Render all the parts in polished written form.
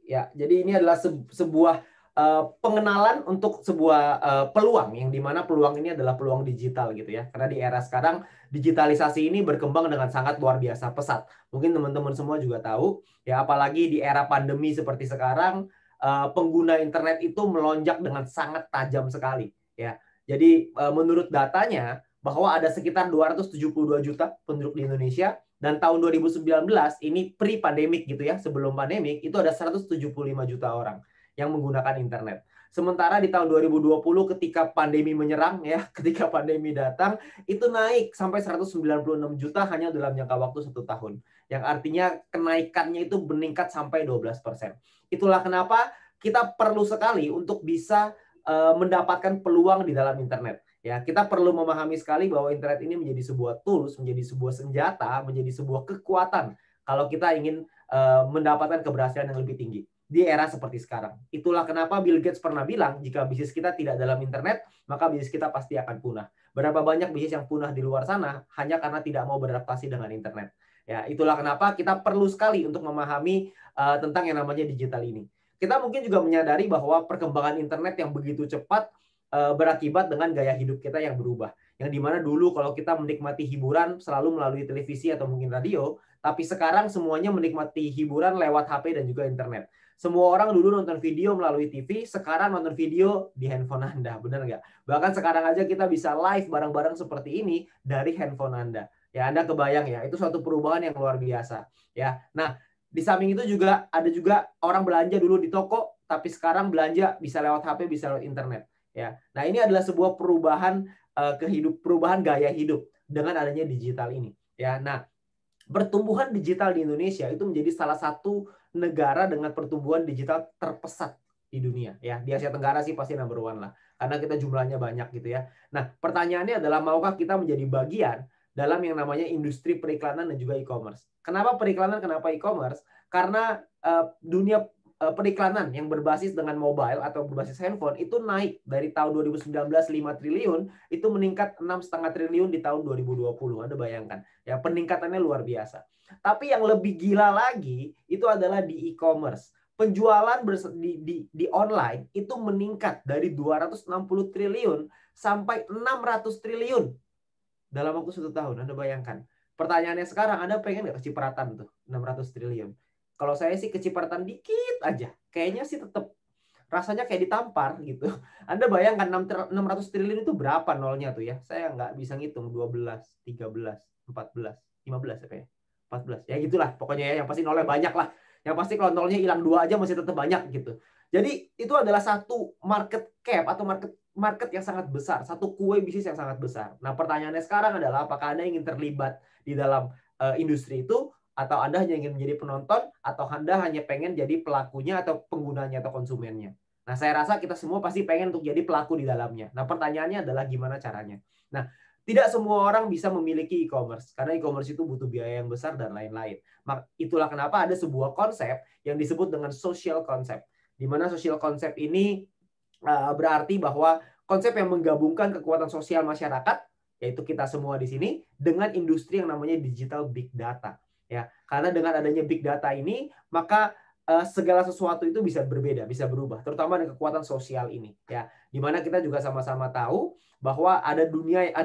Ya, jadi ini adalah sebuah pengenalan untuk sebuah peluang, yang dimana peluang ini adalah peluang digital gitu ya. Karena di era sekarang digitalisasi ini berkembang dengan sangat luar biasa pesat. Mungkin teman-teman semua juga tahu ya, apalagi di era pandemi seperti sekarang, pengguna internet itu melonjak dengan sangat tajam sekali ya. Jadi menurut datanya bahwa ada sekitar 272 juta penduduk di Indonesia, dan tahun 2019 ini pre-pandemic gitu ya, sebelum pandemik itu ada 175 juta orang yang menggunakan internet. Sementara di tahun 2020 ketika pandemi menyerang ya, ketika pandemi datang itu naik sampai 196 juta hanya dalam jangka waktu 1 tahun. Yang artinya kenaikannya itu meningkat sampai 12%. Itulah kenapa kita perlu sekali untuk bisa mendapatkan peluang di dalam internet. Ya, kita perlu memahami sekali bahwa internet ini menjadi sebuah tools, menjadi sebuah senjata, menjadi sebuah kekuatan kalau kita ingin mendapatkan keberhasilan yang lebih tinggi di era seperti sekarang. Itulah kenapa Bill Gates pernah bilang, jika bisnis kita tidak dalam internet, maka bisnis kita pasti akan punah. Berapa banyak bisnis yang punah di luar sana hanya karena tidak mau beradaptasi dengan internet. Ya, itulah kenapa kita perlu sekali untuk memahami tentang yang namanya digital ini. Kita mungkin juga menyadari bahwa perkembangan internet yang begitu cepat berakibat dengan gaya hidup kita yang berubah. Yang dimana dulu kalau kita menikmati hiburan selalu melalui televisi atau mungkin radio, tapi sekarang semuanya menikmati hiburan lewat HP dan juga internet. Semua orang dulu nonton video melalui TV, sekarang nonton video di handphone Anda, benar nggak? Bahkan sekarang aja kita bisa live bareng-bareng seperti ini dari handphone Anda. Ya, Anda kebayang ya, itu suatu perubahan yang luar biasa. Ya, nah di samping itu juga ada juga orang belanja dulu di toko, tapi sekarang belanja bisa lewat HP, bisa lewat internet. Ya, nah ini adalah sebuah perubahan perubahan gaya hidup dengan adanya digital ini. Ya, nah pertumbuhan digital di Indonesia itu menjadi salah satu negara dengan pertumbuhan digital terpesat di dunia. Ya, di Asia Tenggara sih pasti number one lah, karena kita jumlahnya banyak gitu ya. Nah, pertanyaannya adalah maukah kita menjadi bagian dalam yang namanya industri periklanan dan juga e-commerce? Kenapa periklanan? Kenapa e-commerce? Karena dunia periklanan yang berbasis dengan mobile atau berbasis handphone itu naik dari tahun 2019 5 triliun itu meningkat 6,5 triliun di tahun 2020. Anda bayangkan ya, peningkatannya luar biasa. Tapi yang lebih gila lagi itu adalah di e-commerce. Penjualan di online itu meningkat dari 260 triliun sampai 600 triliun dalam waktu 1 tahun. Anda bayangkan. Pertanyaannya sekarang, Anda pengen nggak kecipratan tuh 600 triliun? Kalau saya sih kecipratan dikit aja. Kayaknya sih tetap rasanya kayak ditampar gitu. Anda bayangkan 600 triliun itu berapa nolnya tuh ya? Saya nggak bisa ngitung. 12, 13, 14, 15 apa ya? 14. Ya gitulah pokoknya ya. Yang pasti nolnya banyak lah. Yang pasti kalau nolnya hilang 2 aja masih tetap banyak gitu. Jadi itu adalah satu market cap atau market yang sangat besar. Satu kue bisnis yang sangat besar. Nah pertanyaannya sekarang adalah apakah Anda ingin terlibat di dalam industri itu, atau Anda hanya ingin menjadi penonton, atau Anda hanya pengen jadi pelakunya atau penggunanya atau konsumennya. Nah, saya rasa kita semua pasti pengen untuk jadi pelaku di dalamnya. Nah, pertanyaannya adalah gimana caranya. Nah, tidak semua orang bisa memiliki e-commerce, karena e-commerce itu butuh biaya yang besar dan lain-lain. Itulah kenapa ada sebuah konsep yang disebut dengan social concept. Di mana social concept ini berarti bahwa konsep yang menggabungkan kekuatan sosial masyarakat, yaitu kita semua di sini, dengan industri yang namanya digital big data. Ya, karena dengan adanya big data ini, maka segala sesuatu itu bisa berbeda, bisa berubah, terutama dengan kekuatan sosial ini. Ya, dimana kita juga sama-sama tahu bahwa ada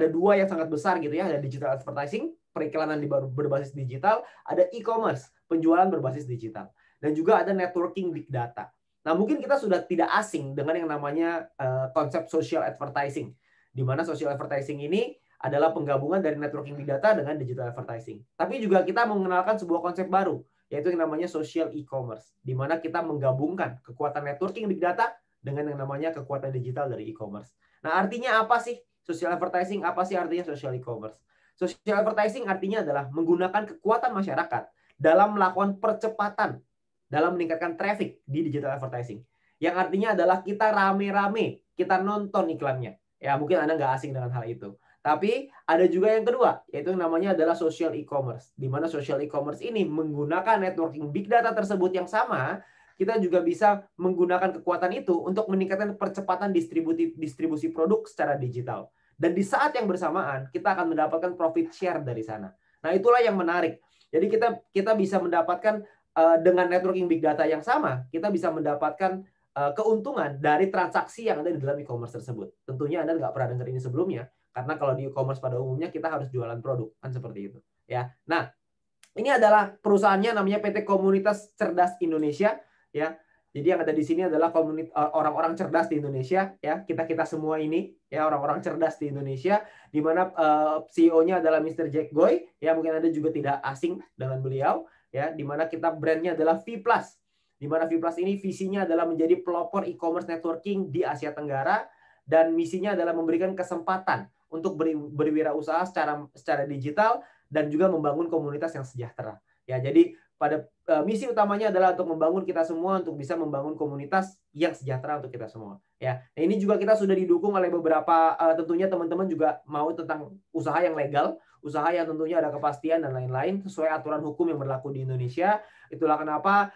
dua yang sangat besar gitu ya, ada digital advertising, periklanan berbasis digital, ada e-commerce, penjualan berbasis digital, dan juga ada networking big data. Nah, mungkin kita sudah tidak asing dengan yang namanya konsep social advertising, di mana social advertising ini adalah penggabungan dari networking big data dengan digital advertising. Tapi juga kita mengenalkan sebuah konsep baru, yaitu yang namanya social e-commerce, di mana kita menggabungkan kekuatan networking big data dengan yang namanya kekuatan digital dari e-commerce. Nah, artinya apa sih social advertising? Apa sih artinya social e-commerce? Social advertising artinya adalah menggunakan kekuatan masyarakat dalam melakukan percepatan, dalam meningkatkan traffic di digital advertising. Yang artinya adalah kita rame-rame, kita nonton iklannya. Ya, mungkin Anda nggak asing dengan hal itu. Tapi ada juga yang kedua, yaitu yang namanya adalah social e-commerce. Di mana social e-commerce ini menggunakan networking big data tersebut yang sama, kita juga bisa menggunakan kekuatan itu untuk meningkatkan percepatan distribusi produk secara digital. Dan di saat yang bersamaan, kita akan mendapatkan profit share dari sana. Nah, itulah yang menarik. Jadi kita bisa mendapatkan dengan networking big data yang sama, kita bisa mendapatkan keuntungan dari transaksi yang ada di dalam e-commerce tersebut. Tentunya Anda nggak pernah dengar ini sebelumnya, karena kalau di e-commerce pada umumnya kita harus jualan produk, kan seperti itu. Ya, nah ini adalah perusahaannya namanya PT Komunitas Cerdas Indonesia, ya. Jadi yang ada di sini adalah orang-orang cerdas di Indonesia, ya. Kita semua ini, ya, orang-orang cerdas di Indonesia, di mana CEO-nya adalah Mr. Jack Goy, ya. Mungkin Anda juga tidak asing dengan beliau, ya. Di mana kita brandnya adalah V+. Di mana V+ ini visinya adalah menjadi pelopor e-commerce networking di Asia Tenggara, dan misinya adalah memberikan kesempatan untuk berwirausaha secara digital dan juga membangun komunitas yang sejahtera. Ya, jadi pada misi utamanya adalah untuk membangun kita semua untuk bisa membangun komunitas yang sejahtera untuk kita semua. Ya, nah, ini juga kita sudah didukung oleh beberapa tentunya teman-teman juga mau tentang usaha yang legal, usaha yang tentunya ada kepastian dan lain-lain sesuai aturan hukum yang berlaku di Indonesia. Itulah kenapa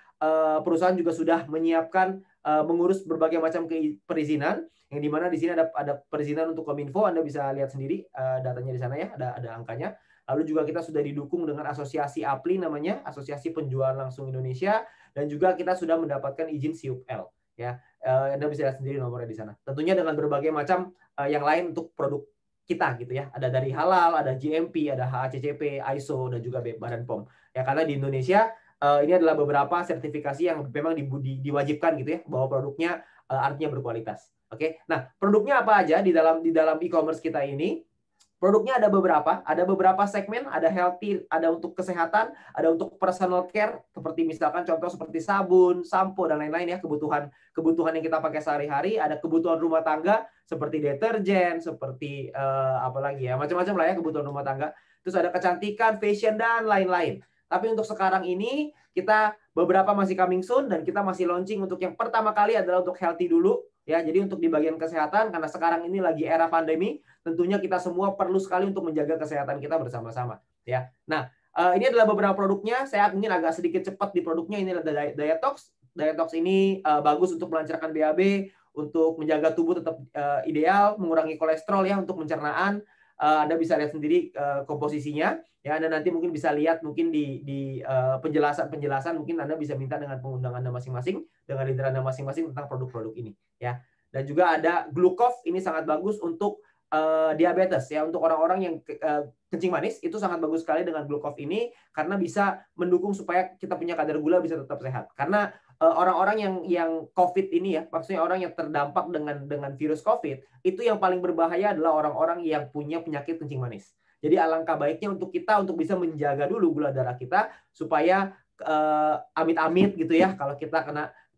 perusahaan juga sudah menyiapkan mengurus berbagai macam perizinan, yang dimana di sini ada perizinan untuk Kominfo. Anda bisa lihat sendiri datanya di sana, ya, ada angkanya. Lalu juga kita sudah didukung dengan asosiasi APLI namanya, Asosiasi Penjualan Langsung Indonesia, dan juga kita sudah mendapatkan izin SIUP-L. Ya, Anda bisa lihat sendiri nomornya di sana. Tentunya dengan berbagai macam yang lain untuk produk kita gitu ya. Ada dari halal, ada GMP, ada HACCP, ISO, dan juga Badan POM. Ya, karena di Indonesia ini adalah beberapa sertifikasi yang memang diwajibkan gitu ya, bahwa produknya artinya berkualitas. Oke. Nah, produknya apa aja di dalam e-commerce kita ini? Produknya ada beberapa segmen, ada healthy, ada untuk kesehatan, ada untuk personal care, seperti misalkan contoh seperti sabun, sampo, dan lain-lain, ya, kebutuhan yang kita pakai sehari-hari, ada kebutuhan rumah tangga seperti deterjen, seperti apalagi ya, macam-macam lah ya kebutuhan rumah tangga. Terus ada kecantikan, fashion, dan lain-lain. Tapi untuk sekarang ini kita beberapa masih coming soon, dan kita masih launching untuk yang pertama kali adalah untuk healthy dulu. Ya, jadi untuk di bagian kesehatan, karena sekarang ini lagi era pandemi, tentunya kita semua perlu sekali untuk menjaga kesehatan kita bersama-sama. Ya, nah ini adalah beberapa produknya. Saya ingin agak sedikit cepat di produknya. Ini adalah Dietox. Dietox ini bagus untuk melancarkan BAB, untuk menjaga tubuh tetap ideal, mengurangi kolesterol, ya, untuk pencernaan. Anda bisa lihat sendiri komposisinya. Ya, Anda nanti mungkin bisa lihat mungkin di penjelasan mungkin Anda bisa minta dengan pengundang Anda masing-masing, dengan leader Anda masing-masing tentang produk-produk ini, ya. Dan juga ada Glucov, ini sangat bagus untuk diabetes, ya, untuk orang-orang yang kencing manis, itu sangat bagus sekali dengan Glucov ini karena bisa mendukung supaya kita punya kadar gula bisa tetap sehat. Karena orang-orang yang COVID ini, ya, maksudnya orang yang terdampak dengan virus COVID, itu yang paling berbahaya adalah orang-orang yang punya penyakit kencing manis. Jadi alangkah baiknya untuk kita untuk bisa menjaga dulu gula darah kita supaya amit-amit gitu ya, kalau kita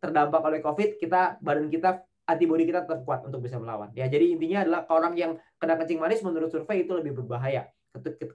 terdampak oleh COVID, badan kita, antibodi kita tetap kuat untuk bisa melawan. Ya, jadi intinya adalah orang yang kena kencing manis menurut survei itu lebih berbahaya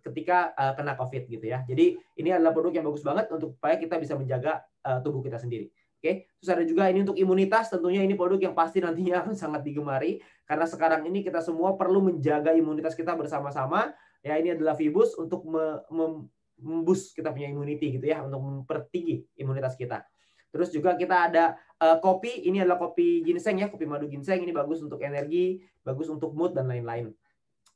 ketika kena COVID gitu ya. Jadi ini adalah produk yang bagus banget untuk supaya kita bisa menjaga tubuh kita sendiri. Oke, terus ada juga ini untuk imunitas. Tentunya ini produk yang pasti nantinya akan sangat digemari karena sekarang ini kita semua perlu menjaga imunitas kita bersama-sama. Ya, ini adalah Vibus untuk memboost kita punya immunity gitu ya, untuk mempertinggi imunitas kita. Terus juga kita ada kopi, ini adalah kopi ginseng, ya, kopi madu ginseng. Ini bagus untuk energi, bagus untuk mood dan lain-lain.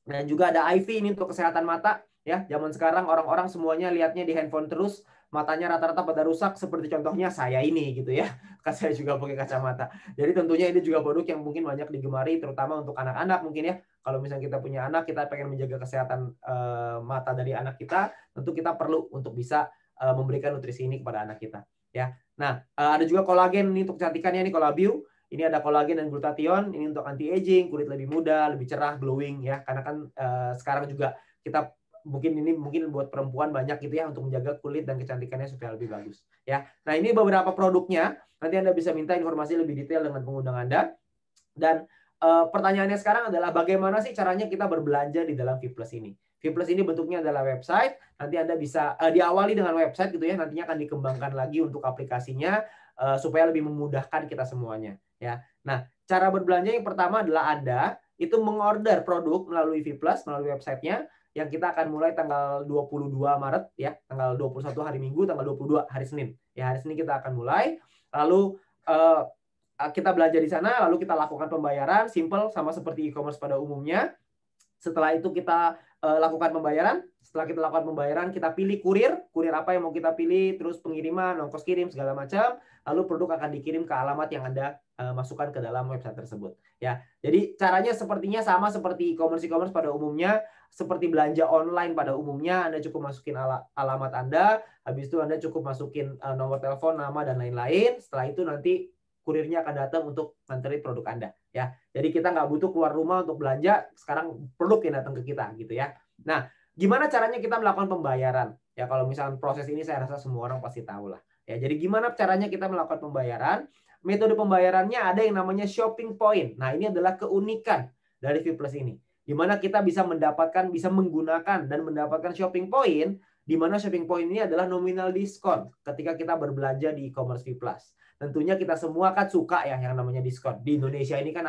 Dan juga ada IV, ini untuk kesehatan mata, ya. Zaman sekarang orang-orang semuanya lihatnya di handphone terus, matanya rata-rata pada rusak, seperti contohnya saya ini gitu ya. Kan saya juga pakai kacamata. Jadi tentunya ini juga produk yang mungkin banyak digemari, terutama untuk anak-anak mungkin, ya. Kalau misalnya kita punya anak, kita pengen menjaga kesehatan mata dari anak kita, tentu kita perlu untuk bisa memberikan nutrisi ini kepada anak kita, ya. Nah, ada juga kolagen, ini untuk kecantikannya, ini Colabio. Ini ada kolagen dan glutathione, ini untuk anti aging, kulit lebih muda, lebih cerah, glowing, ya. Karena kan sekarang juga kita mungkin buat perempuan banyak gitu ya, untuk menjaga kulit dan kecantikannya supaya lebih bagus, ya. Nah, ini beberapa produknya. Nanti Anda bisa minta informasi lebih detail dengan pengundang Anda. Dan pertanyaannya sekarang adalah bagaimana sih caranya kita berbelanja di dalam V+ ini? V+ ini bentuknya adalah website. Nanti Anda bisa diawali dengan website gitu ya. Nantinya akan dikembangkan lagi untuk aplikasinya supaya lebih memudahkan kita semuanya, ya. Nah, cara berbelanja yang pertama adalah Anda itu mengorder produk melalui V+, melalui websitenya, yang kita akan mulai tanggal 22 Maret, ya. Tanggal 21 hari Minggu, tanggal 22 hari Senin. Ya, hari Senin kita akan mulai. Lalu kita belanja di sana, lalu kita lakukan pembayaran simple sama seperti e-commerce pada umumnya. Setelah itu kita lakukan pembayaran. Setelah kita lakukan pembayaran, kita pilih kurir apa yang mau kita pilih, terus pengiriman, ongkos kirim segala macam, lalu produk akan dikirim ke alamat yang Anda masukkan ke dalam website tersebut. Ya, jadi caranya sepertinya sama seperti e-commerce pada umumnya, seperti belanja online pada umumnya. Anda cukup masukin alamat Anda, habis itu Anda cukup masukin nomor telepon, nama dan lain-lain. Setelah itu nanti kurirnya akan datang untuk nganterin produk Anda. Ya, jadi kita nggak butuh keluar rumah untuk belanja. Sekarang produk yang datang ke kita, gitu ya. Nah, gimana caranya kita melakukan pembayaran? Ya, kalau misalnya proses ini saya rasa semua orang pasti tahu lah. Ya, jadi gimana caranya kita melakukan pembayaran? Metode pembayarannya ada yang namanya shopping point. Nah, ini adalah keunikan dari Vplus ini. Di mana kita bisa menggunakan dan mendapatkan shopping point, di mana shopping point ini adalah nominal diskon ketika kita berbelanja di e-commerce Vplus. Tentunya kita semua kan suka ya yang namanya diskon. Di Indonesia ini kan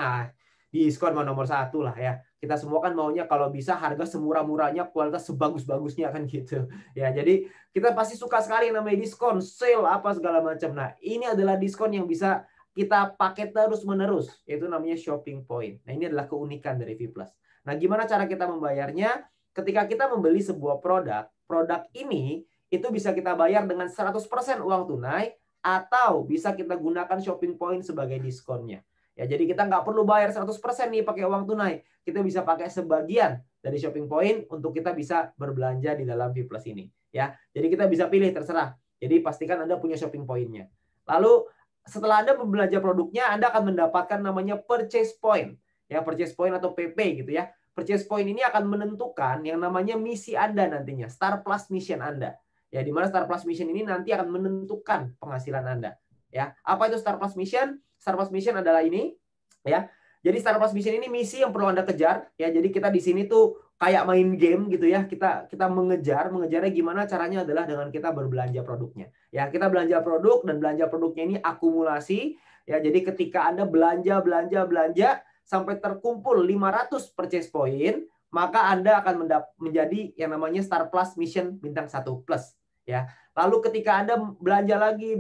diskon nomor satu lah ya. Kita semua kan maunya kalau bisa harga semurah-murahnya, kualitas sebagus-bagusnya kan gitu. Ya, jadi kita pasti suka sekali yang namanya diskon, sale apa segala macam. Nah, ini adalah diskon yang bisa kita pakai terus-menerus, yaitu namanya shopping point. Nah, ini adalah keunikan dari Vplus. Nah, gimana cara kita membayarnya? Ketika kita membeli sebuah produk ini itu bisa kita bayar dengan 100% uang tunai atau bisa kita gunakan shopping point sebagai diskonnya. Ya, jadi kita nggak perlu bayar 100% nih pakai uang tunai. Kita bisa pakai sebagian dari shopping point untuk kita bisa berbelanja di dalam Vplus ini. Ya, jadi kita bisa pilih terserah. Jadi pastikan Anda punya shopping point-nya. Lalu setelah Anda membelanja produknya, Anda akan mendapatkan namanya purchase point. Ya, purchase point atau PP gitu ya. Purchase point ini akan menentukan yang namanya misi Anda nantinya, Star Plus Mission Anda. Ya, di mana Star Plus Mission ini nanti akan menentukan penghasilan Anda. Ya, apa itu Star Plus Mission? Star Plus Mission adalah ini, ya. Jadi Star Plus Mission ini misi yang perlu Anda kejar, ya. Jadi kita di sini tuh kayak main game gitu ya. Kita mengejarnya gimana caranya adalah dengan kita berbelanja produknya. Ya, kita belanja produk dan belanja produknya ini akumulasi, ya. Jadi ketika Anda belanja sampai terkumpul 500 purchase point, maka Anda akan menjadi yang namanya Star Plus Mission bintang 1 plus, ya. Lalu ketika Anda belanja lagi,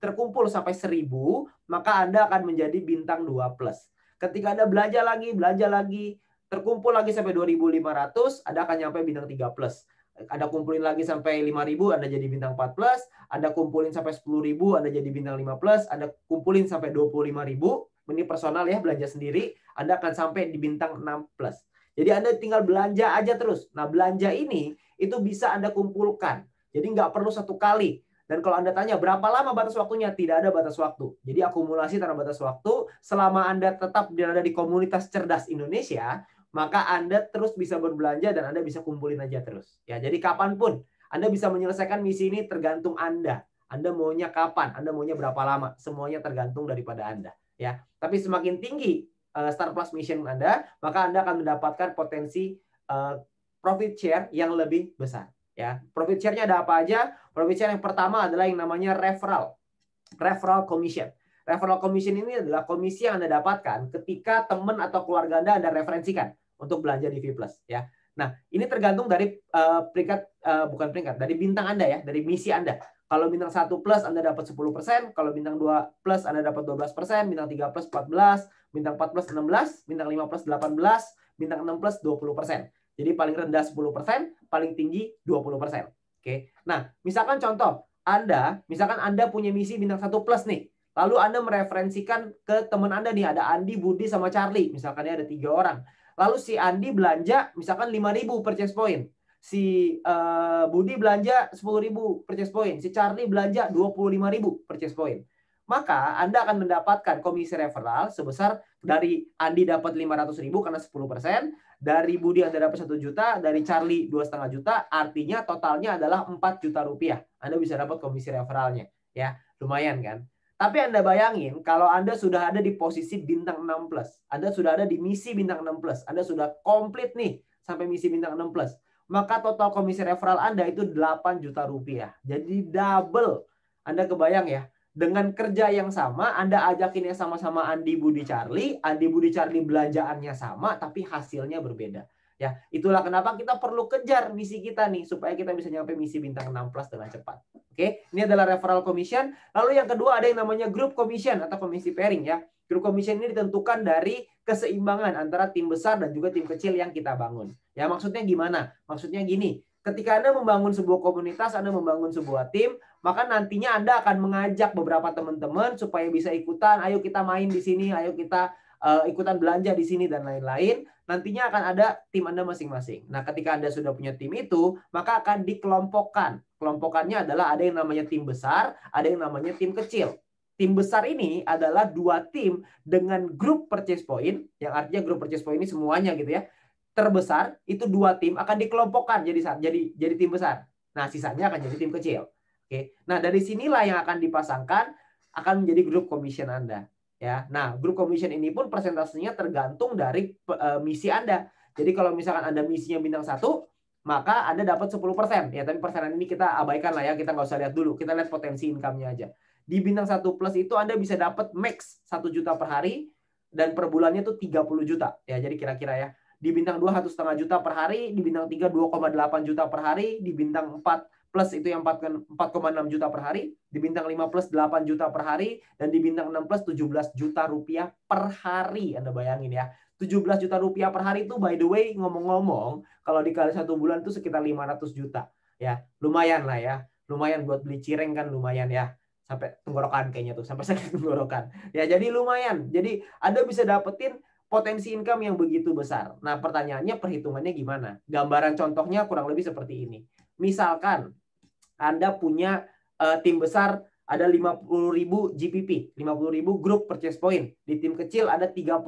terkumpul sampai 1000, maka Anda akan menjadi bintang 2 plus. Ketika Anda belanja lagi, terkumpul lagi sampai 2500, Anda akan nyampe bintang 3 plus. Anda kumpulin lagi sampai 5000, Anda jadi bintang 4 plus. Anda kumpulin sampai 10.000, Anda jadi bintang 5 plus. Anda kumpulin sampai 25.000, ini personal ya, belanja sendiri, Anda akan sampai di bintang 6 plus. Jadi Anda tinggal belanja aja terus. Nah, belanja ini itu bisa Anda kumpulkan. Jadi nggak perlu satu kali. Dan kalau Anda tanya berapa lama batas waktunya, tidak ada batas waktu. Jadi akumulasi tanpa batas waktu, selama Anda tetap berada di komunitas cerdas Indonesia, maka Anda terus bisa berbelanja dan Anda bisa kumpulin aja terus. Ya, jadi kapanpun Anda bisa menyelesaikan misi ini tergantung Anda. Anda maunya kapan, Anda maunya berapa lama, semuanya tergantung daripada Anda. Ya, tapi semakin tinggi Star Plus Mission Anda, maka Anda akan mendapatkan potensi profit share yang lebih besar. Ya, profit share-nya ada apa aja? Profit share yang pertama adalah yang namanya referral commission. Referral commission ini adalah komisi yang Anda dapatkan ketika teman atau keluarga Anda referensikan untuk belanja di Vplus, ya. Nah, ini tergantung dari dari bintang Anda ya, dari misi Anda. Kalau bintang 1 plus Anda dapat 10%, kalau bintang 2 plus Anda dapat 12%, bintang 3 plus 14, bintang 4 plus 16, bintang 5 plus 18, bintang 6 plus 20%. Jadi paling rendah 10%, paling tinggi 20%. Oke. Nah, misalkan contoh, misalkan Anda punya misi bintang 1 plus nih. Lalu Anda mereferensikan ke teman Anda nih, ada Andi, Budi, sama Charlie. Misalkan ada 3 orang. Lalu si Andi belanja misalkan 5.000 purchase point. Si Budi belanja 10.000 purchase point. Si Charlie belanja 25.000 purchase point. Maka Anda akan mendapatkan komisi referral sebesar dari Andi dapat 500.000 karena 10%, dari Budi Anda dapat 1 juta, dari Charlie 2,5 juta, artinya totalnya adalah 4 juta rupiah. Anda bisa dapat komisi referralnya. Ya, lumayan kan? Tapi Anda bayangin kalau Anda sudah ada di posisi bintang 6 plus, Anda sudah ada di misi bintang 6 plus, Anda sudah komplit nih sampai misi bintang 6 plus, maka total komisi referral Anda itu 8 juta rupiah. Jadi double. Anda kebayang ya? Dengan kerja yang sama, Anda ajakin yang sama-sama Andi, Budi, Charlie belanjaannya sama, tapi hasilnya berbeda. Ya, itulah kenapa kita perlu kejar misi kita nih supaya kita bisa nyampe misi bintang 6 plus dengan cepat. Oke, ini adalah referral commission. Lalu yang kedua ada yang namanya group commission atau komisi pairing ya. Group commission ini ditentukan dari keseimbangan antara tim besar dan juga tim kecil yang kita bangun. Ya, maksudnya gimana? Maksudnya gini, ketika Anda membangun sebuah komunitas, Anda membangun sebuah tim, maka nantinya Anda akan mengajak beberapa teman-teman supaya bisa ikutan, ayo kita main di sini, ayo kita ikutan belanja di sini dan lain-lain. Nantinya akan ada tim Anda masing-masing. Nah, ketika Anda sudah punya tim itu, maka akan dikelompokkan. Kelompokannya adalah ada yang namanya tim besar, ada yang namanya tim kecil. Tim besar ini adalah 2 tim dengan grup purchase point, yang artinya grup purchase point ini semuanya gitu ya. Terbesar itu 2 tim akan dikelompokkan jadi tim besar. Nah, sisanya akan jadi tim kecil. Oke. Nah, dari sinilah yang akan dipasangkan akan menjadi grup commission Anda. Ya, nah grup commission ini pun persentasenya tergantung dari misi Anda. Jadi kalau misalkan Anda misinya bintang 1, maka Anda dapat 10%. Ya, tapi persenan ini kita abaikan lah ya, kita nggak usah lihat dulu. Kita lihat potensi income-nya aja. Di bintang 1 plus itu Anda bisa dapat max 1 juta per hari dan per bulannya itu 30 juta. Ya, jadi kira-kira ya. Di bintang 2 1,5 juta per hari, di bintang 3 2,8 juta per hari, di bintang 4 plus itu yang 4,6 juta per hari, di bintang 5 plus 8 juta per hari, dan di bintang 6 plus 17 juta rupiah per hari. Anda bayangin ya, 17 juta rupiah per hari itu by the way ngomong-ngomong, kalau dikali 1 bulan itu sekitar 500 juta. Ya, lumayan lah ya. Lumayan buat beli cireng kan lumayan ya. Sampai tenggorokan kayaknya tuh, sampai sakit tenggorokan. Ya, jadi lumayan. Jadi Anda bisa dapetin potensi income yang begitu besar. Nah, pertanyaannya perhitungannya gimana? Gambaran contohnya kurang lebih seperti ini. Misalkan Anda punya tim besar ada 50.000 GPP, 50.000 grup purchase point. Di tim kecil ada 30.000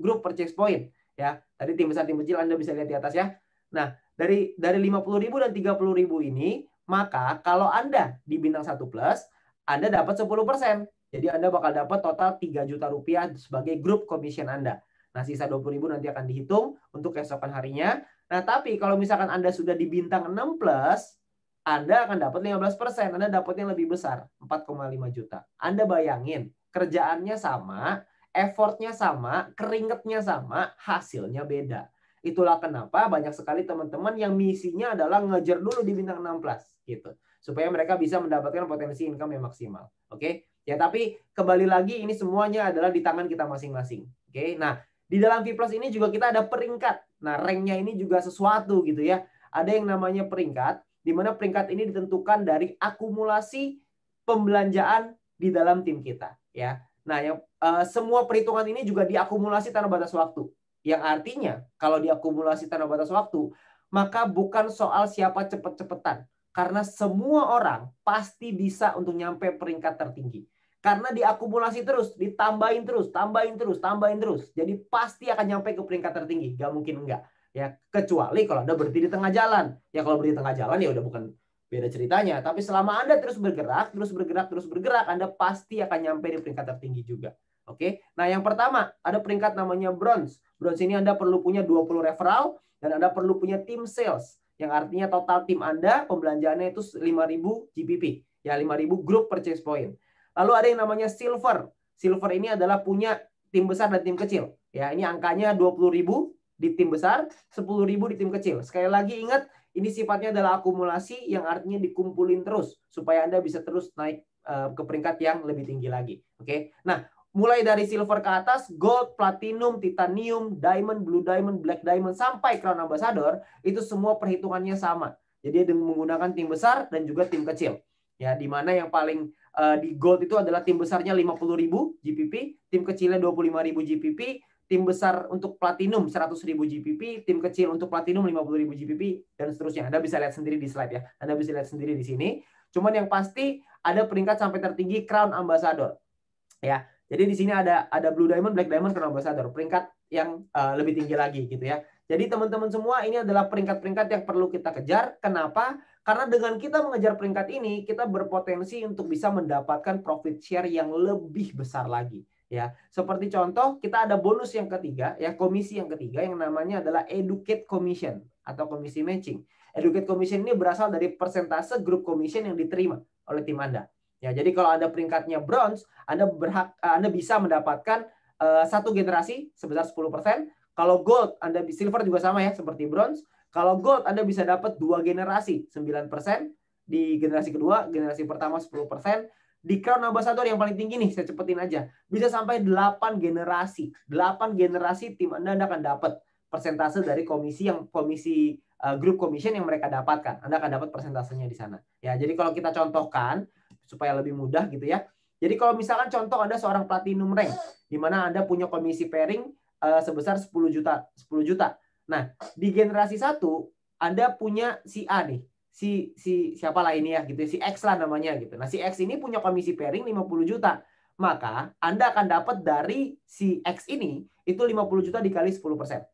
grup purchase point. Ya, tadi tim besar, tim kecil Anda bisa lihat di atas ya. Nah, dari 50.000 dan 30.000 ini, maka kalau Anda di bintang 1 plus, Anda dapat 10%. Jadi Anda bakal dapat total 3 juta rupiah sebagai grup commission Anda. Nah, sisa 20.000 nanti akan dihitung untuk keesokan harinya. Nah, tapi kalau misalkan Anda sudah di bintang 6 plus, Anda akan dapat 15%. Anda dapatnya lebih besar, 4,5 juta. Anda bayangin, kerjaannya sama, effortnya sama, keringetnya sama, hasilnya beda. Itulah kenapa banyak sekali teman-teman yang misinya adalah ngejar dulu di bintang 6 plus gitu. Supaya mereka bisa mendapatkan potensi income yang maksimal. Oke? Ya, tapi kembali lagi ini semuanya adalah di tangan kita masing-masing. Oke? Nah, di dalam V Plus ini juga kita ada peringkat. Nah, ranknya ini juga sesuatu gitu ya. Ada yang namanya peringkat, di mana peringkat ini ditentukan dari akumulasi pembelanjaan di dalam tim kita. Ya. Nah, yang semua perhitungan ini juga diakumulasi tanpa batas waktu. Yang artinya, kalau diakumulasi tanpa batas waktu, maka bukan soal siapa cepet-cepetan. Karena semua orang pasti bisa untuk nyampe peringkat tertinggi. Karena diakumulasi terus, ditambahin terus, tambahin terus, tambahin terus. Jadi pasti akan nyampe ke peringkat tertinggi. Gak mungkin enggak. Ya, kecuali kalau Anda berhenti di tengah jalan. Ya kalau berhenti di tengah jalan ya udah bukan beda ceritanya. Tapi selama Anda terus bergerak, terus bergerak, terus bergerak, Anda pasti akan nyampe di peringkat tertinggi juga. Oke. Nah, yang pertama ada peringkat namanya bronze. Bronze ini Anda perlu punya 20 referral dan Anda perlu punya tim sales. Yang artinya total tim Anda pembelanjaannya itu 5.000 GPP. Ya, 5.000 group purchase point. Lalu ada yang namanya silver. Silver ini adalah punya tim besar dan tim kecil. Ya, ini angkanya 20.000 di tim besar, 10.000 di tim kecil. Sekali lagi ingat, ini sifatnya adalah akumulasi yang artinya dikumpulin terus supaya Anda bisa terus naik ke peringkat yang lebih tinggi lagi. Oke. Nah, mulai dari silver ke atas, gold, platinum, titanium, diamond, blue diamond, black diamond sampai crown ambassador, itu semua perhitungannya sama. Jadi dengan menggunakan tim besar dan juga tim kecil. Ya, di mana yang paling di gold itu adalah tim besarnya 50.000 GPP, tim kecilnya 25.000 GPP, tim besar untuk platinum 100.000 GPP, tim kecil untuk platinum 50.000 GPP, dan seterusnya. Anda bisa lihat sendiri di slide ya. Anda bisa lihat sendiri di sini. Cuman yang pasti ada peringkat sampai tertinggi Crown Ambassador. Ya. Jadi di sini ada Blue Diamond, Black Diamond, Crown Ambassador. Peringkat yang lebih tinggi lagi gitu ya. Jadi teman-teman semua ini adalah peringkat-peringkat yang perlu kita kejar. Kenapa? Karena dengan kita mengejar peringkat ini, kita berpotensi untuk bisa mendapatkan profit share yang lebih besar lagi. Ya, seperti contoh kita ada bonus yang ketiga, ya komisi yang ketiga yang namanya adalah Educate Commission atau komisi matching. Educate Commission ini berasal dari persentase grup commission yang diterima oleh tim Anda. Ya, jadi kalau Anda peringkatnya bronze, Anda bisa mendapatkan satu generasi sebesar 10%. Kalau gold, silver juga sama ya, seperti bronze. Kalau gold, Anda bisa dapat 2 generasi, 9%. Di generasi kedua, generasi pertama 10%. Di Crown Ambassador yang paling tinggi nih, saya cepetin aja. Bisa sampai 8 generasi. 8 generasi tim Anda akan dapat persentase dari komisi group commission yang mereka dapatkan. Anda akan dapat persentasenya di sana. Ya, jadi kalau kita contohkan supaya lebih mudah gitu ya. Jadi kalau misalkan contoh Anda seorang platinum rank, di mana Anda punya komisi pairing sebesar 10 juta. Nah, di generasi 1 Anda punya si A nih. Si siapa lah ini ya gitu, si X lah namanya gitu. Nah, si X ini punya komisi pairing 50 juta. Maka Anda akan dapat dari si X ini itu 50 juta dikali 10%.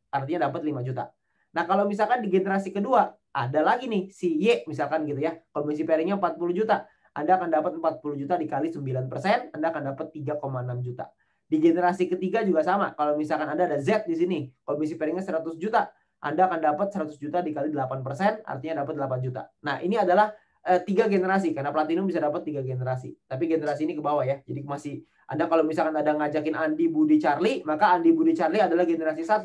Artinya dapat 5 juta. Nah, kalau misalkan di generasi kedua ada lagi nih si Y misalkan gitu ya. Komisi pairingnya 40 juta. Anda akan dapat 40 juta dikali 9%, Anda akan dapat 3,6 juta. Di generasi ketiga juga sama. Kalau misalkan ada Z di sini, komisi pairingnya 100 juta. Anda akan dapat 100 juta dikali 8%, artinya dapat 8 juta. Nah, ini adalah 3 generasi, karena platinum bisa dapat 3 generasi. Tapi generasi ini ke bawah ya. Jadi masih, Anda kalau misalkan ada ngajakin Andi, Budi, Charlie, maka Andi, Budi, Charlie adalah generasi 1.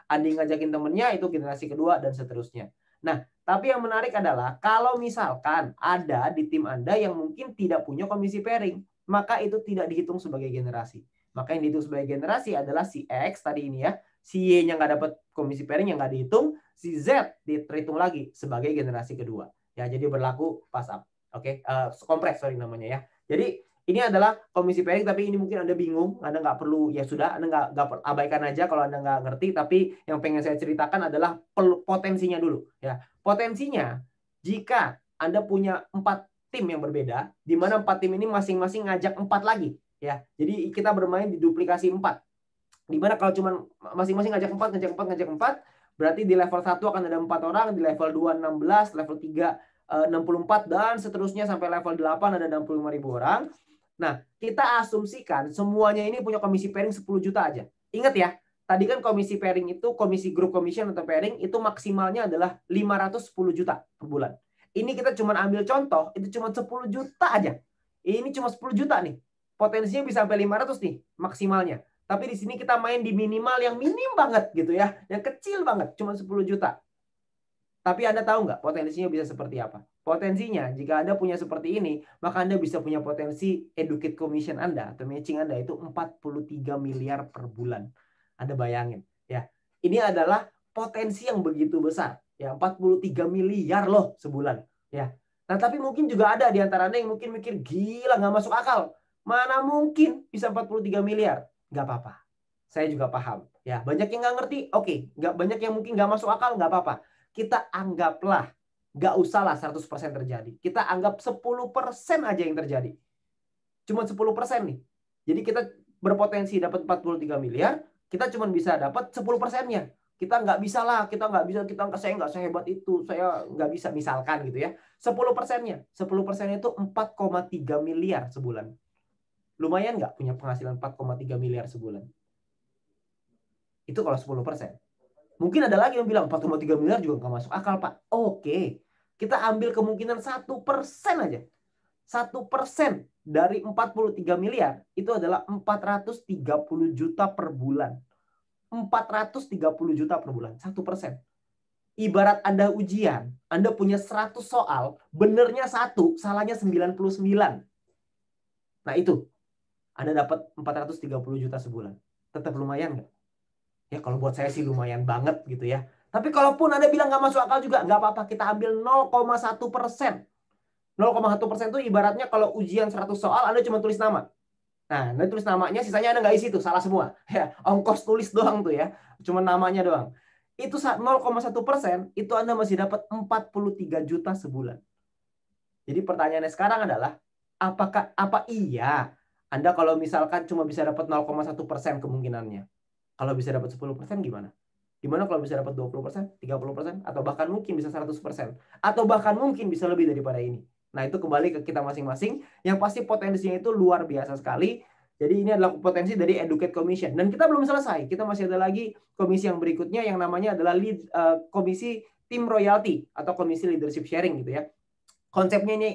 Andi ngajakin temennya, itu generasi kedua, dan seterusnya. Nah, tapi yang menarik adalah, kalau misalkan ada di tim Anda yang mungkin tidak punya komisi pairing, maka itu tidak dihitung sebagai generasi. Maka yang dihitung sebagai generasi adalah si X tadi ini ya. Si Y-nya nggak dapat komisi pairing yang nggak dihitung, si Z dihitung lagi sebagai generasi kedua. Ya, jadi berlaku pass up. Oke, kompres sorry namanya ya. Jadi ini adalah komisi pairing, tapi ini mungkin Anda bingung, Anda nggak perlu, ya sudah, Anda nggak abaikan aja kalau Anda nggak ngerti. Tapi yang pengen saya ceritakan adalah potensinya dulu. Ya, potensinya jika Anda punya 4 tim yang berbeda, di mana 4 tim ini masing-masing ngajak 4 lagi. Ya, jadi kita bermain di duplikasi 4. Dimana kalau cuma masing-masing ngajak 4, berarti di level 1 akan ada 4 orang, di level 2 16, level 3 64, dan seterusnya sampai level 8 ada 65.000 orang. Nah, kita asumsikan semuanya ini punya komisi pairing 10 juta aja. Ingat ya, tadi kan komisi pairing itu, komisi group commission atau pairing itu maksimalnya adalah 510 juta per bulan. Ini kita cuma ambil contoh, itu cuma 10 juta aja. Ini cuma 10 juta nih. Potensinya bisa sampai 500 nih maksimalnya. Tapi di sini kita main di minimal yang minim banget gitu ya. Yang kecil banget, cuma 10 juta. Tapi Anda tahu nggak potensinya bisa seperti apa? Potensinya, jika Anda punya seperti ini, maka Anda bisa punya potensi educate commission Anda atau matching Anda itu 43 miliar per bulan. Anda bayangin ya. Ini adalah potensi yang begitu besar. Ya, 43 miliar loh sebulan. Ya. Nah, tapi mungkin juga ada di antara Anda yang mungkin mikir, gila nggak masuk akal. Mana mungkin bisa 43 miliar? Nggak apa-apa. Saya juga paham. Ya, banyak yang nggak ngerti. Oke, nggak banyak yang mungkin nggak masuk akal, nggak apa-apa. Kita anggaplah, nggak usahlah 100% terjadi. Kita anggap 10% aja yang terjadi. Cuma 10% nih. Jadi kita berpotensi dapat 43 miliar, kita cuma bisa dapat 10%-nya. Kita nggak bisa lah, saya nggak sehebat itu, saya nggak bisa misalkan gitu ya. 10%-nya, 10% itu 4,3 miliar sebulan. Lumayan nggak punya penghasilan 4,3 miliar sebulan? Itu kalau 10%. Mungkin ada lagi yang bilang 4,3 miliar juga nggak masuk akal, Pak. Oke, kita ambil kemungkinan 1% aja. 1% dari 43 miliar itu adalah 430 juta per bulan. 430 juta per bulan, 1%. Ibarat Anda ujian, Anda punya 100 soal, benernya 1, salahnya 99. Nah itu, Anda dapat 430 juta sebulan. Tetap lumayan nggak? Ya kalau buat saya sih lumayan banget gitu ya. Tapi kalaupun Anda bilang nggak masuk akal juga, nggak apa-apa. Kita ambil 0,1%. 0,1% itu ibaratnya kalau ujian 100 soal, Anda cuma tulis nama. Nah, Anda tulis namanya, sisanya Anda nggak isi tuh, salah semua. Ya, ongkos tulis doang tuh ya. Cuma namanya doang. Itu 0,1%, itu Anda masih dapat 43 juta sebulan. Jadi pertanyaannya sekarang adalah, apa iya Anda kalau misalkan cuma bisa dapat 0,1% kemungkinannya? Kalau bisa dapat 10% gimana? Gimana kalau bisa dapat 20%, 30%, atau bahkan mungkin bisa 100%? Atau bahkan mungkin bisa lebih daripada ini. Nah, itu kembali ke kita masing-masing. Yang pasti potensinya itu luar biasa sekali. Jadi ini adalah potensi dari Educate Commission. Dan kita belum selesai. Kita masih ada lagi komisi yang berikutnya yang namanya adalah komisi Team Royalty atau komisi Leadership Sharing gitu ya. Konsepnya ini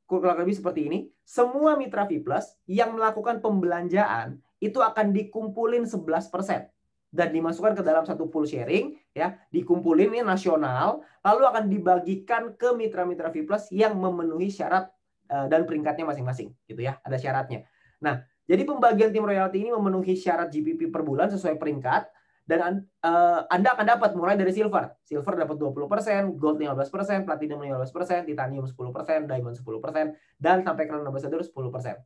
kurang lebih seperti ini. Semua mitra V+ yang melakukan pembelanjaan itu akan dikumpulin 11%. dan dimasukkan ke dalam satu pool sharing, ya, dikumpulin ini nasional, lalu akan dibagikan ke mitra-mitra V+ yang memenuhi syarat dan peringkatnya masing-masing, gitu ya, ada syaratnya. Nah, jadi pembagian tim royalti ini memenuhi syarat GPP per bulan sesuai peringkat, dan Anda akan dapat mulai dari silver. Silver dapat 20%, gold 15%, platinum 15%, titanium 10%, diamond 10%, dan sampai crown ambassador 10%.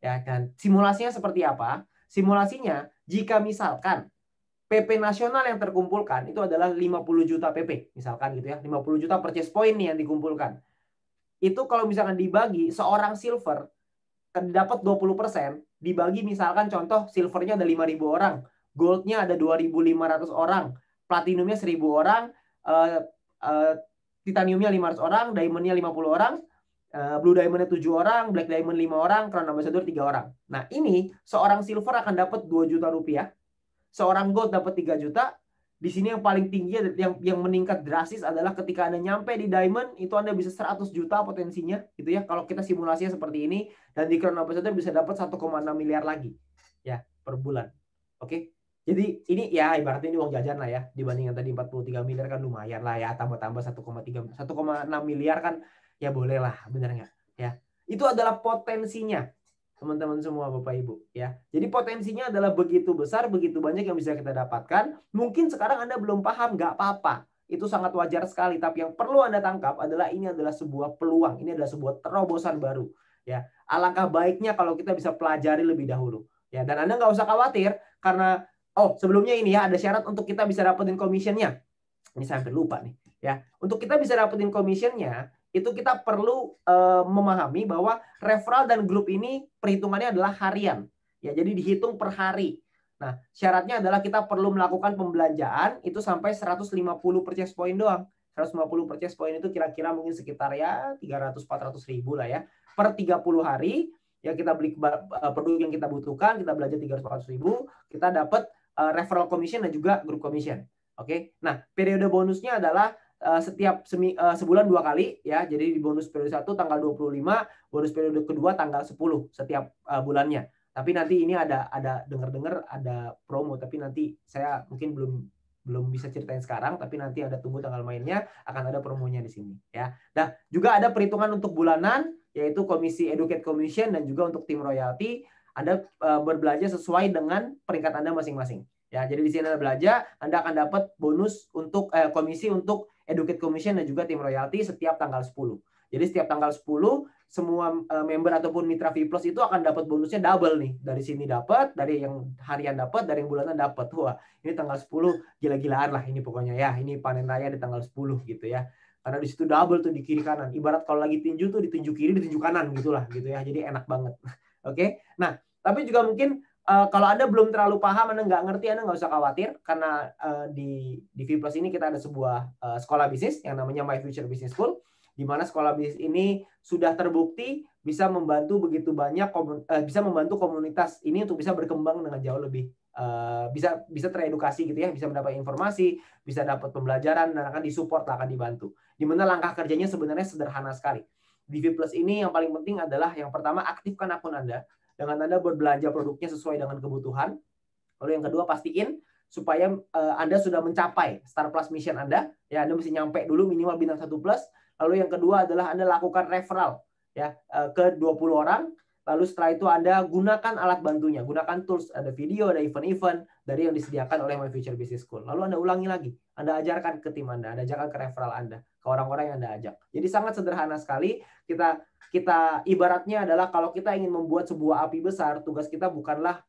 Ya kan? Simulasinya seperti apa? Simulasinya jika misalkan PP nasional yang terkumpulkan itu adalah 50 juta PP, misalkan gitu ya. 50 juta purchase point nih yang dikumpulkan. Itu kalau misalkan dibagi seorang silver dapat 20%, dibagi misalkan contoh silvernya ada 5.000 orang, goldnya ada 2.500 orang, platinumnya 1.000 orang, titaniumnya 500 orang, diamondnya 50 orang, blue diamondnya 7 orang, black diamond 5 orang, crown ambassador 3 orang. Nah ini seorang silver akan dapat 2 juta rupiah, seorang gold dapat 3 juta. Di sini yang paling tinggi yang meningkat drastis adalah ketika Anda nyampe di diamond, itu Anda bisa 100 juta potensinya gitu ya. Kalau kita simulasinya seperti ini, dan di crown ambassador bisa dapat 1,6 miliar lagi ya per bulan. Oke. Jadi ini ya ibaratnya ini uang jajan lah ya, dibanding yang tadi 43 miliar kan lumayan lah ya, tambah-tambah 1,6 miliar kan ya boleh lah, bener nggak ya. Itu adalah potensinya teman-teman semua Bapak Ibu ya. Jadi potensinya adalah begitu besar, begitu banyak yang bisa kita dapatkan. Mungkin sekarang Anda belum paham, nggak apa-apa. Itu sangat wajar sekali, tapi yang perlu Anda tangkap adalah ini adalah sebuah peluang, ini adalah sebuah terobosan baru ya. Alangkah baiknya kalau kita bisa pelajari lebih dahulu ya, dan Anda nggak usah khawatir karena sebelumnya ini ya ada syarat untuk kita bisa dapetin commissionnya. Ini saya hampir lupa nih ya. Untuk kita bisa dapetin commissionnya, itu kita perlu memahami bahwa referral dan grup ini perhitungannya adalah harian. Ya, jadi dihitung per hari. Nah, syaratnya adalah kita perlu melakukan pembelanjaan itu sampai 150 purchase point doang. 150 purchase point itu kira-kira mungkin sekitar ya 300-400 ribu lah ya. Per 30 hari, ya kita beli produk yang kita butuhkan, kita belanja 300-400 ribu, kita dapat referral commission dan juga group commission. Oke. Nah, periode bonusnya adalah setiap sebulan 2 kali ya. Jadi di bonus periode 1 tanggal 25, bonus periode kedua tanggal 10 setiap bulannya. Tapi nanti ini ada dengar-dengar ada promo, tapi nanti saya mungkin belum bisa ceritain sekarang, tapi nanti ada tunggu tanggal mainnya, akan ada promonya di sini ya. Nah, juga ada perhitungan untuk bulanan yaitu komisi educate commission dan juga untuk tim royalty. Anda berbelanja sesuai dengan peringkat Anda masing-masing. Ya, jadi di sini Anda belanja, Anda akan dapat bonus untuk komisi untuk educate commission dan juga tim royalty setiap tanggal 10. Jadi setiap tanggal 10 semua member ataupun mitra V+ itu akan dapat bonusnya double nih. Dari sini dapat, dari yang harian dapat, dari yang bulanan dapat. Wah, ini tanggal 10 gila-gilaan lah ini pokoknya ya. Ini panen raya di tanggal 10 gitu ya. Karena di situ double tuh di kiri kanan. Ibarat kalau lagi tinju tuh di tinju kiri, di tinju kanan gitulah gitu ya. Jadi enak banget. Oke. Nah, tapi juga mungkin kalau Anda belum terlalu paham, Anda nggak ngerti, Anda nggak usah khawatir karena di V+ ini kita ada sebuah sekolah bisnis yang namanya My Future Business School, di mana sekolah bisnis ini sudah terbukti bisa membantu begitu banyak bisa membantu komunitas ini untuk bisa berkembang dengan jauh lebih bisa teredukasi gitu ya, bisa mendapat informasi, bisa dapat pembelajaran dan akan disupport, akan dibantu. Di mana langkah kerjanya sebenarnya sederhana sekali. Di V+ ini yang paling penting adalah yang pertama aktifkan akun Anda dengan Anda berbelanja produknya sesuai dengan kebutuhan. Lalu yang kedua pastiin supaya Anda sudah mencapai Star Plus Mission Anda. Ya, Anda mesti nyampe dulu minimal bintang 1+. Lalu yang kedua adalah Anda lakukan referral ya ke 20 orang. Lalu setelah itu Anda gunakan alat bantunya, gunakan tools, ada video, ada event-event dari yang disediakan oleh My Future Business School. Lalu Anda ulangi lagi, Anda ajarkan ke tim Anda ajarkan ke referral Anda, ke orang-orang yang Anda ajak. Jadi sangat sederhana sekali. Kita ibaratnya adalah kalau kita ingin membuat sebuah api besar, tugas kita adalah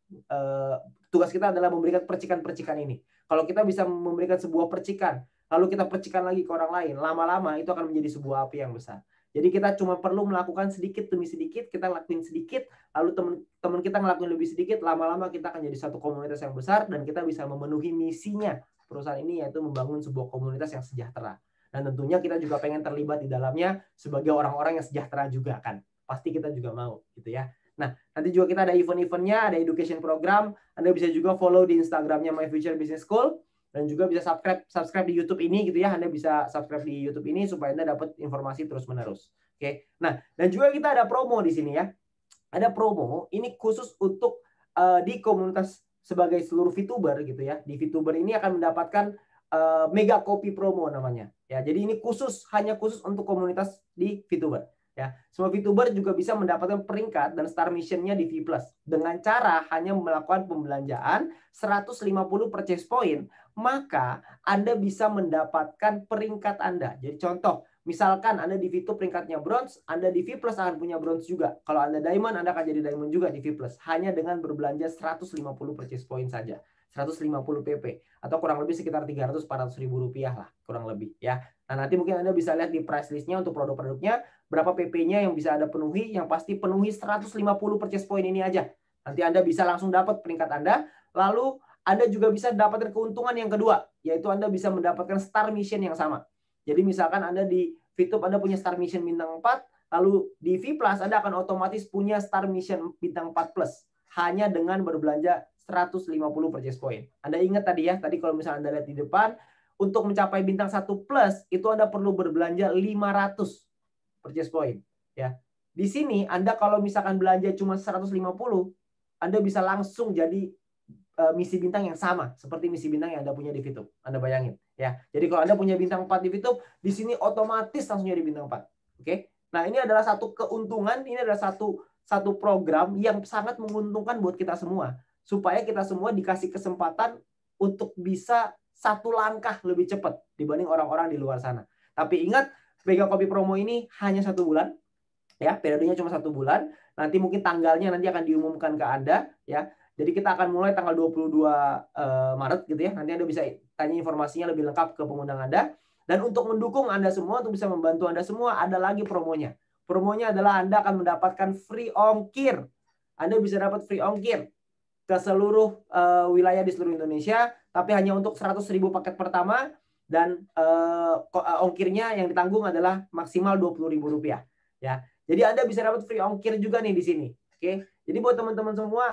memberikan percikan-percikan ini. Kalau kita bisa memberikan sebuah percikan, lalu kita percikan lagi ke orang lain, lama-lama itu akan menjadi sebuah api yang besar. Jadi kita cuma perlu melakukan sedikit demi sedikit, kita lakuin sedikit, lalu teman-teman kita ngelakuin lebih sedikit, lama-lama kita akan jadi satu komunitas yang besar dan kita bisa memenuhi misinya perusahaan ini, yaitu membangun sebuah komunitas yang sejahtera. Dan tentunya kita juga pengen terlibat di dalamnya sebagai orang-orang yang sejahtera juga kan. Pasti kita juga mau gitu ya. Nah, nanti juga kita ada event-eventnya, ada education program. Anda bisa juga follow di Instagramnya My Future Business School. Dan juga bisa subscribe di YouTube ini gitu ya. Anda bisa subscribe di YouTube ini supaya Anda dapat informasi terus-menerus. Oke. Nah, dan juga kita ada promo di sini ya. Ada promo ini khusus untuk di komunitas sebagai seluruh VTuber gitu ya. Di VTuber ini akan mendapatkan mega copy promo namanya. Ya, jadi ini hanya khusus untuk komunitas di VTuber. Ya, semua VTuber juga bisa mendapatkan peringkat dan star missionnya di V+ dengan cara hanya melakukan pembelanjaan 150 purchase point, maka Anda bisa mendapatkan peringkat Anda. Jadi contoh, misalkan Anda di V2 peringkatnya bronze, Anda di V+ akan punya bronze juga. Kalau Anda diamond, Anda akan jadi diamond juga di V+. Hanya dengan berbelanja 150 purchase point saja. 150 PP atau kurang lebih sekitar 300-400 ribu rupiah lah kurang lebih ya. Nah nanti mungkin Anda bisa lihat di price listnya untuk produk-produknya berapa PP-nya yang bisa Anda penuhi. Yang pasti penuhi 150 purchase point ini aja. Nanti Anda bisa langsung dapat peringkat Anda. Lalu Anda juga bisa dapatkan keuntungan yang kedua, yaitu Anda bisa mendapatkan star mission yang sama. Jadi misalkan Anda di VTube Anda punya star mission bintang 4, lalu di V+ Anda akan otomatis punya star mission bintang 4+. Hanya dengan berbelanja 150 purchase point. Anda ingat tadi ya, tadi kalau misalnya Anda lihat di depan, untuk mencapai bintang 1+ itu Anda perlu berbelanja 500 purchase point. Ya. Di sini Anda kalau misalkan belanja cuma 150, Anda bisa langsung jadi misi bintang yang sama seperti misi bintang yang Anda punya di VTube. Anda bayangin ya. Jadi kalau Anda punya bintang 4 di VTube, di sini otomatis langsung jadi bintang 4. Oke. Nah, ini adalah satu keuntungan, ini adalah satu program yang sangat menguntungkan buat kita semua. Supaya kita semua dikasih kesempatan untuk bisa satu langkah lebih cepat dibanding orang-orang di luar sana. Tapi ingat, mega copy promo ini hanya 1 bulan. Ya, periodenya cuma 1 bulan. Nanti mungkin tanggalnya nanti akan diumumkan ke Anda. Ya, jadi kita akan mulai tanggal 22 Maret gitu ya. Nanti Anda bisa tanya informasinya lebih lengkap ke pengundang Anda. Dan untuk mendukung Anda semua, untuk bisa membantu Anda semua, ada lagi promonya. Promonya adalah Anda akan mendapatkan free ongkir. Anda bisa dapat free ongkir ke seluruh wilayah di seluruh Indonesia, tapi hanya untuk 100.000 paket pertama, dan ongkirnya yang ditanggung adalah maksimal Rp20.000 ya. Jadi Anda bisa dapat free ongkir juga nih di sini. Oke. Jadi buat teman-teman semua,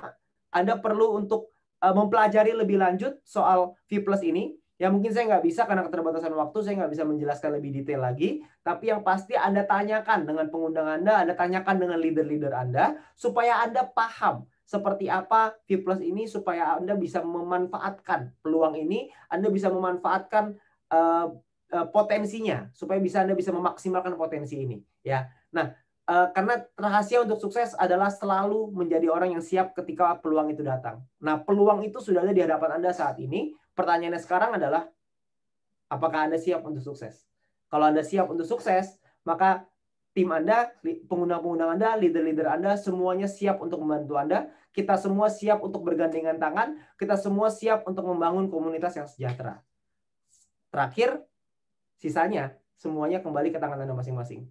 Anda perlu untuk mempelajari lebih lanjut soal V+ ini. Ya mungkin saya nggak bisa karena keterbatasan waktu, saya nggak bisa menjelaskan lebih detail lagi. Tapi yang pasti Anda tanyakan dengan pengundang Anda tanyakan dengan leader-leader Anda, supaya Anda paham seperti apa V+ ini, supaya Anda bisa memanfaatkan peluang ini, Anda bisa memanfaatkan potensinya, supaya Anda bisa memaksimalkan potensi ini. Ya, nah karena rahasia untuk sukses adalah selalu menjadi orang yang siap ketika peluang itu datang. Nah, peluang itu sudah ada di hadapan Anda saat ini. Pertanyaannya sekarang adalah, apakah Anda siap untuk sukses? Kalau Anda siap untuk sukses, maka tim Anda, pengguna-pengguna Anda, leader-leader Anda, semuanya siap untuk membantu Anda. Kita semua siap untuk bergandengan tangan. Kita semua siap untuk membangun komunitas yang sejahtera. Terakhir, sisanya semuanya kembali ke tangan Anda masing-masing.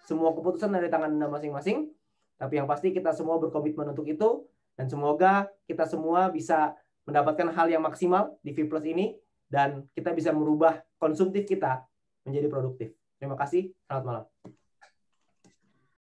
Semua keputusan ada di tangan Anda masing-masing. Tapi yang pasti kita semua berkomitmen untuk itu. Dan semoga kita semua bisa mendapatkan hal yang maksimal di V+ ini. Dan kita bisa merubah konsumtif kita menjadi produktif. Terima kasih. Selamat malam.